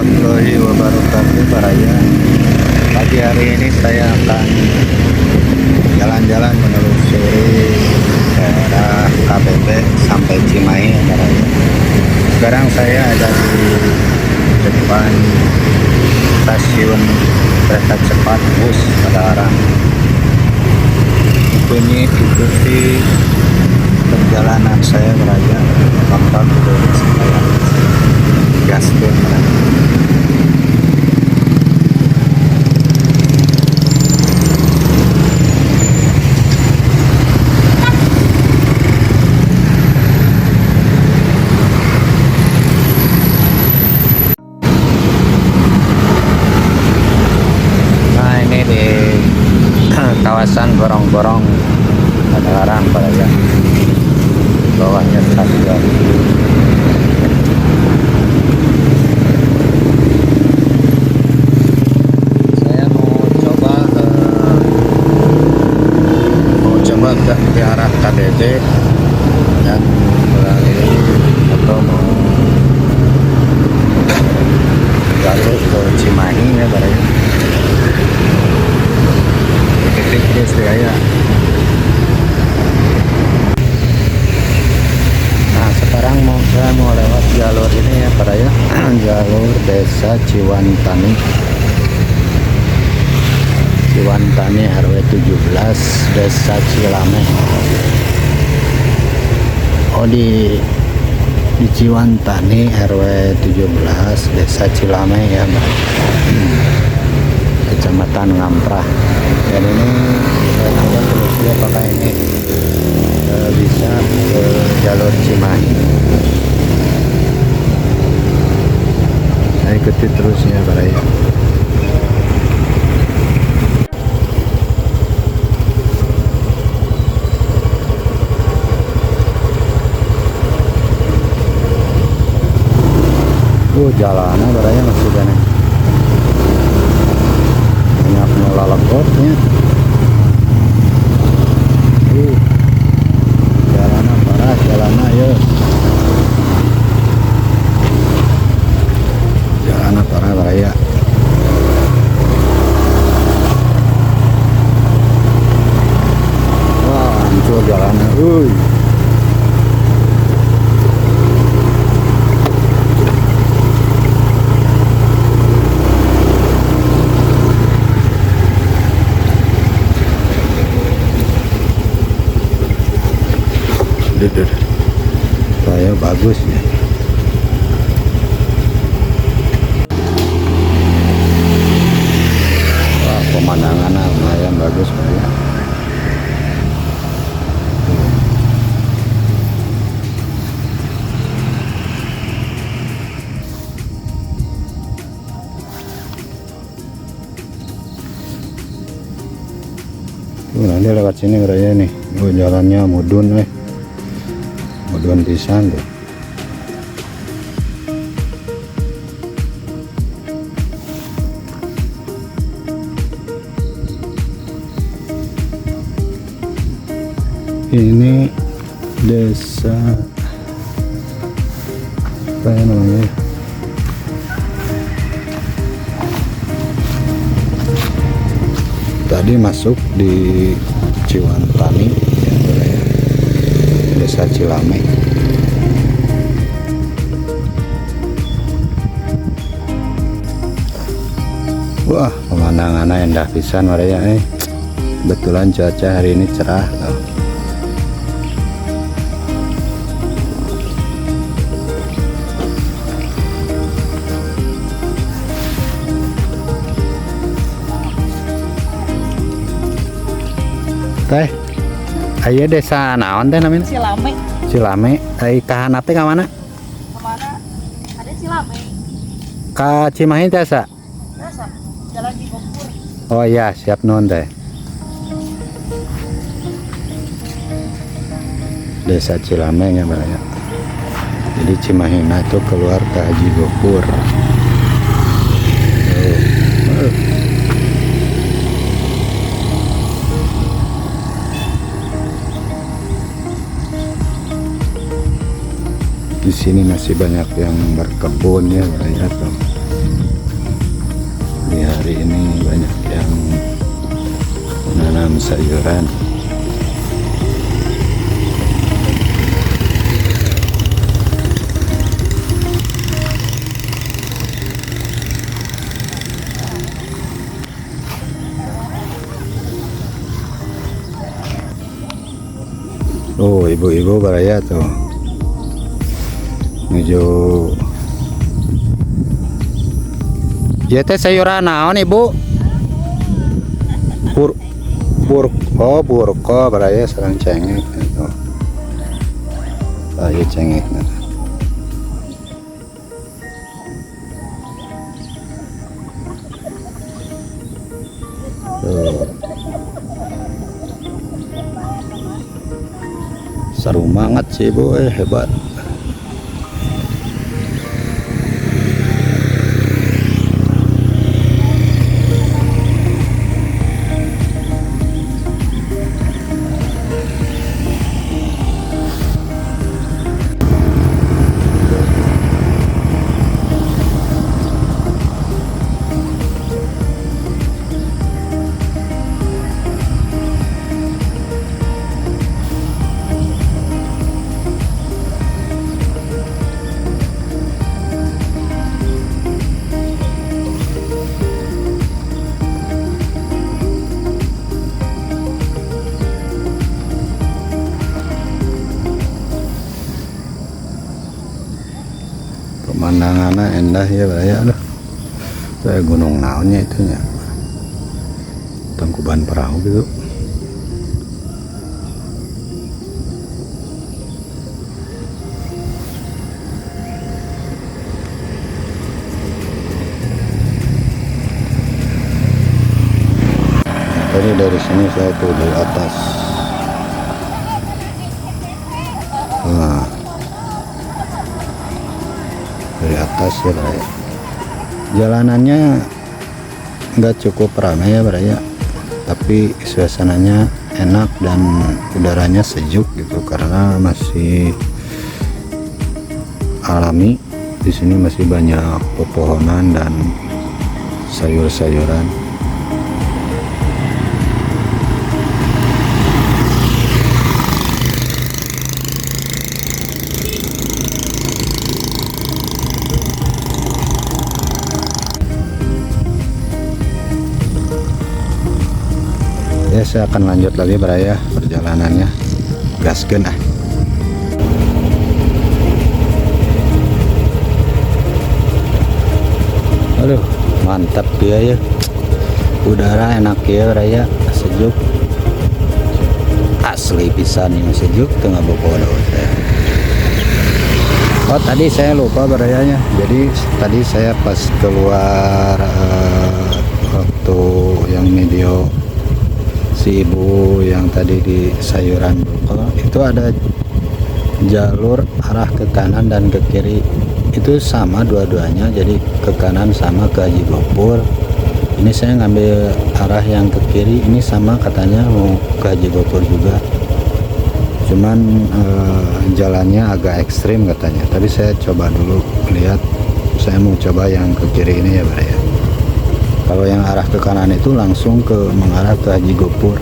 warahmatullahi wabarakatuh Baraya. Pagi hari ini saya akan jalan-jalan menelusuri daerah KBP sampai Cimahi Baraya. Sekarang saya ada di depan stasiun kereta cepat bus Padalarang. Ikuti perjalanan saya Baraya tanpa dulu saya gaspol. Nah, ini di kawasan Borong-Borong Padalarang Baraya. Bawahnya stasiun. Saya mau coba ke arah KBP dan melalui atau mau jalur ke Cimahi ya Baraya. Titik terus ya. Sekarang saya mau lewat jalur ini ya Baraya, jalur desa Ciwantani RW 17 desa Cilameh. Oh di Ciwantani RW 17 desa Cilameh ya Kecamatan Ngamprah. Dan ini saya tambah terus ya apakah ini bisa ke jalur Cimahi. Saya ikuti terus ya Baraya. Jalannya Baraya masih banyak melalekotnya. Jalanan parah, jalanan ya. Jalanan parah Baraya. Wah, hancur jalanan. Saya bagus ya. Wah, pemandangannya lumayan bagus ya. Nanti lewat sini Baraya nih. Jalannya mudun mudun pisan tuh. Ini desa apa ya namanya? Tadi masuk di Ciwantani ya, desa Cilameh. Wah, pemandangannya indah pisan Baraya. Kebetulan cuaca hari ini cerah tuh. Teh, ayo desa naon teh namanya? Cilameh. Cilameh. Kahana teh ka mana? Kemana? Ada Cilameh. Ka Cimahi teh sa? Desa. Jalan di Bogor. Oh iya, siap nuhun teh. Desa Cilameh ya Baraya. Jadi Cimahi itu keluar ke Haji Gopur. Di sini masih banyak yang berkebun ya, lihat tuh. hari ini banyak yang menanam sayuran. Oh, ibu-ibu baraya tuh menuju. Ya teh sayuran naon ibu? Burko baraya sareng cengek gitu. Ayo cengek. Tuh. Seru banget sih ibu, hebat. Pemandangannya indah ya baraya. Aduh, kayak gunung naonnya itunya, Tangkuban Perahu gitu. Tadi dari sini saya tuh dari atas. Nah, dari atas ya baraya. Jalanannya nggak cukup ramai ya baraya, tapi suasananya enak dan udaranya sejuk gitu karena masih alami. Di sini masih banyak pepohonan dan sayur-sayuran. Ya, saya akan lanjut lagi baraya perjalanannya. Gaskeun ah. Aduh, mantap dia ya. Udara enak ya baraya, sejuk. Asli pisan ini sejuk tengah bobodo saya. Oh, tadi saya lupa barayanya. Jadi tadi saya pas keluar waktu yang video si ibu yang tadi di sayuran Burko, itu ada jalur arah ke kanan dan ke kiri, itu sama dua-duanya, jadi ke kanan sama ke Haji Gopur. Ini saya ngambil arah yang ke kiri, ini sama katanya mau ke Haji Gopur juga, cuman jalannya agak ekstrim katanya. Tapi saya coba dulu lihat, saya mau coba yang ke kiri ini ya baraya. Kalau yang arah ke kanan itu langsung mengarah ke Haji Gopur.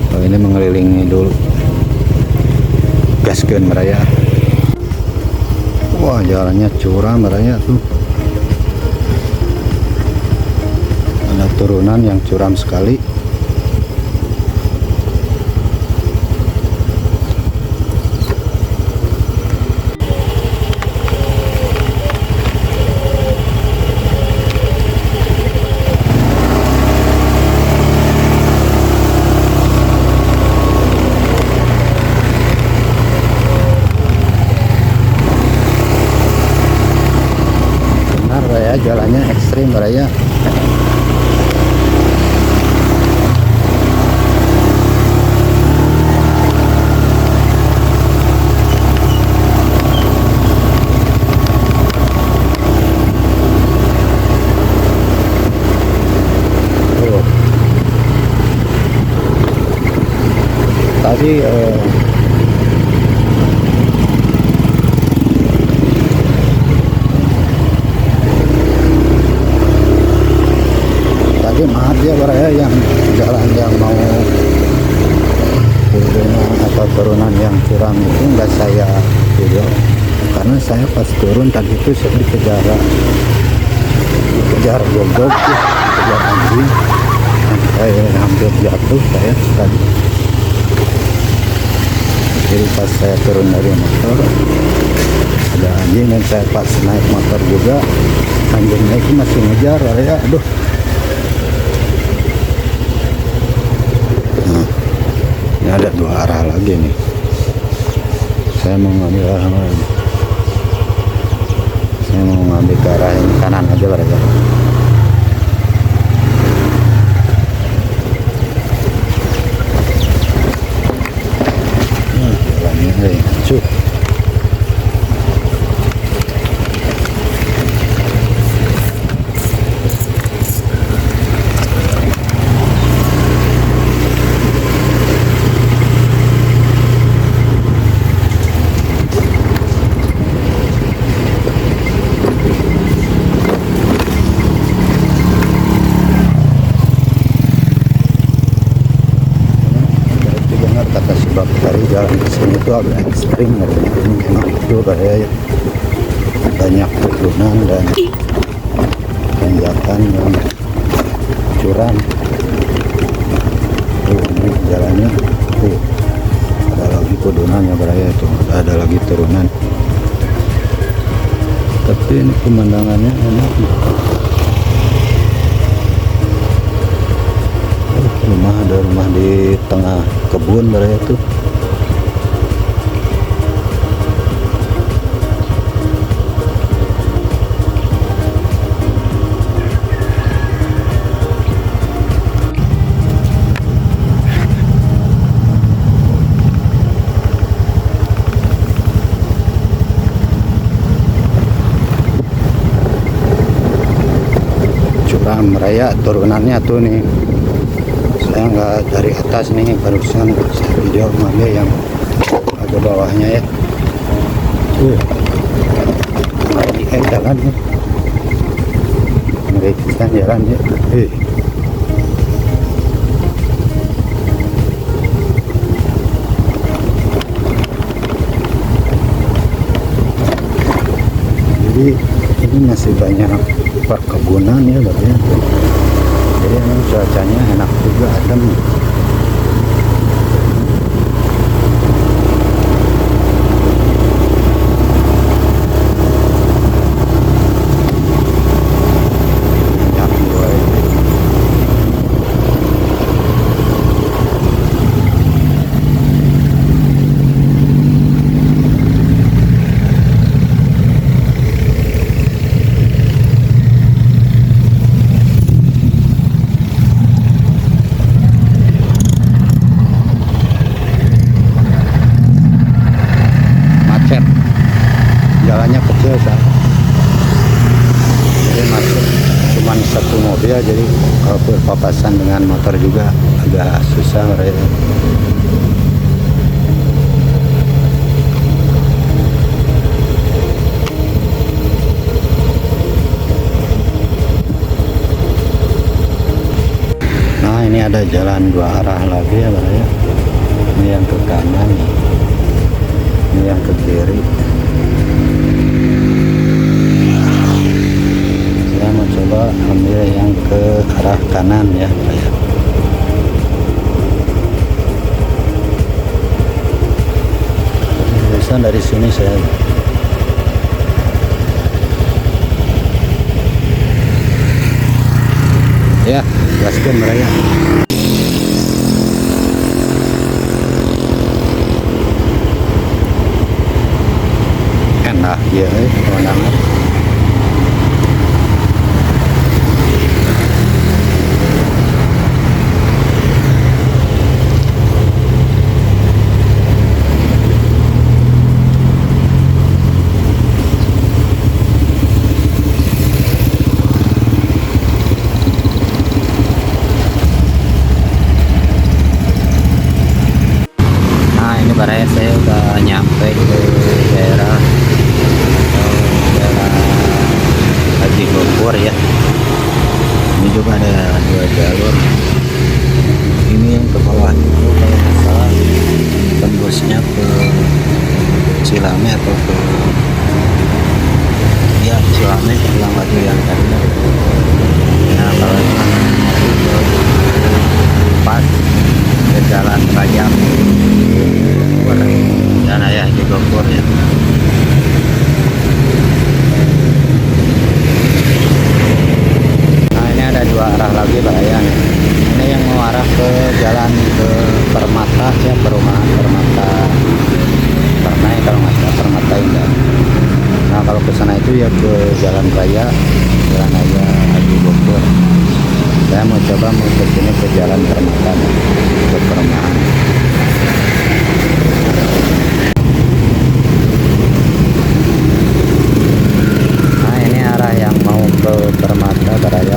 Kalau ini mengelilingi dulu. Gaskeun baraya. Wah, jalannya curam baraya tuh. Ada turunan yang curam sekali. Jalannya ekstrim baraya. Tadi turunan yang curam itu nggak saya video, karena saya pas turun tadi itu saya dikejar gogok, dikejar anjing, sampai hampir jatuh saya tadi. Jadi pas saya turun dari motor ada anjing, dan saya pas naik motor juga anjingnya itu masih ngejar ya. Aduh. Nah, ini ada dua arah lagi nih. Saya mau ngambil arah mana? Saya mau ngambil ke arah yang kanan aja berarti. Jalannya hancur. Kata sebab dari jalan ke sini itu agak ekstrim, ini enak juga ya, banyak turunan dan tanjakan yang curam. Ini jalannya ada lagi turunannya beraya itu, ada lagi turunan, tapi ini pemandangannya enak. Ada rumah di tengah kebun beraya tuh. Curam raya turunannya tuh nih. Saya nggak dari atas nih, barusan saya video ngambil yang agak bawahnya ya. Ngeri jalan ya, ngeri pisan jalan ya. Jadi ini masih banyak perkebunan ya berarti. Jadi emang cuacanya enak juga, adem. Banyak buah. Jalannya kecil kan, jadi masuk cuman satu mobil, jadi kalau berpapasan dengan motor juga agak susah mereka. Nah ini ada jalan dua arah lagi ya Baraya. Ini yang ke kanan, ini yang ke kiri. Saya mau coba ambil yang ke arah kanan ya. Bisa dari sini saya. Ya, gaskan meraya. Enak ya, kemenangan. Baraya saya udah nyampe ke daerah Haji Gopur ya. Ini juga ada dua jalur. Ini yang ke bawah itu kalau nggak salah tembus Cilame atau ke ya Cilame pulang lagi yang tadi. Nah kalau ke pas ke jalan raya dan ayah di Bogor ya. Nah ini ada dua arah lagi Baraya nih. Ini yang mau arah ke jalan ke Permata ya, perumahan Permata Permai kalau nggak salah, Permata Indah. Nah kalau ke sana itu ya ke jalan raya Haji Bogor. Saya mau coba mau ke sini ke jalan Permata nih, ke perumahan. Nah ini arah yang mau ke Permata Baraya.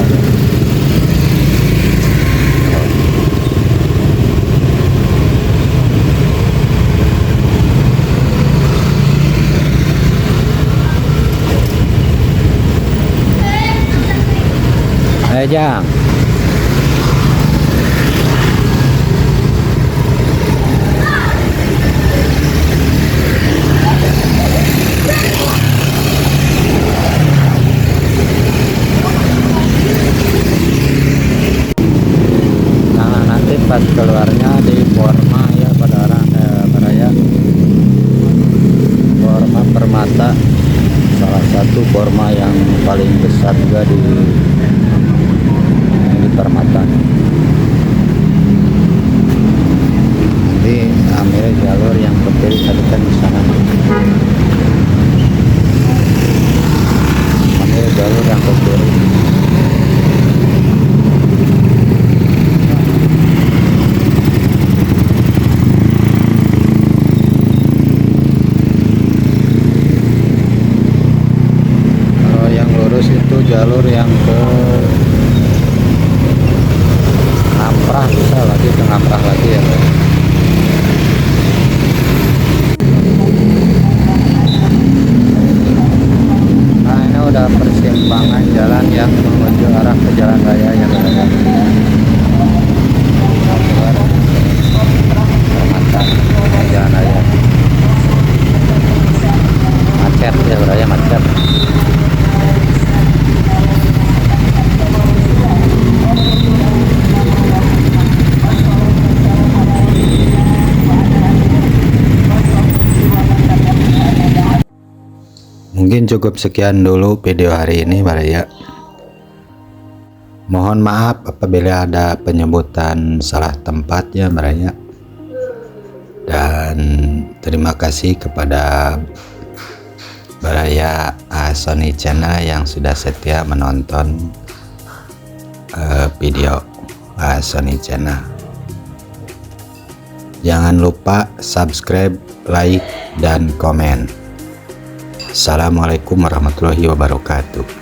Jang. Nah nanti pas keluarnya di Forma ya pada arah Baraya. Forma Permata, salah satu Forma yang paling besar juga di Permata. Nanti ambil jalur yang ke kiri tadi kan di sana. Ambil jalur yang ke kiri. Kalau yang lurus itu jalur yang ke Ngamprah, bisa lagi ke Ngamprah lagi ya Bro. Nah ini udah persimpangan jalan yang menuju arah ke jalan raya yang ada Permata, jalan raya macet ya raya macet. Mungkin cukup sekian dulu video hari ini Baraya. Mohon maaf apabila ada penyebutan salah tempat ya Baraya. Dan terima kasih kepada Baraya Sony Channel yang sudah setia menonton video Sony Channel. Jangan lupa subscribe, like, dan komen. Assalamualaikum warahmatullahi wabarakatuh.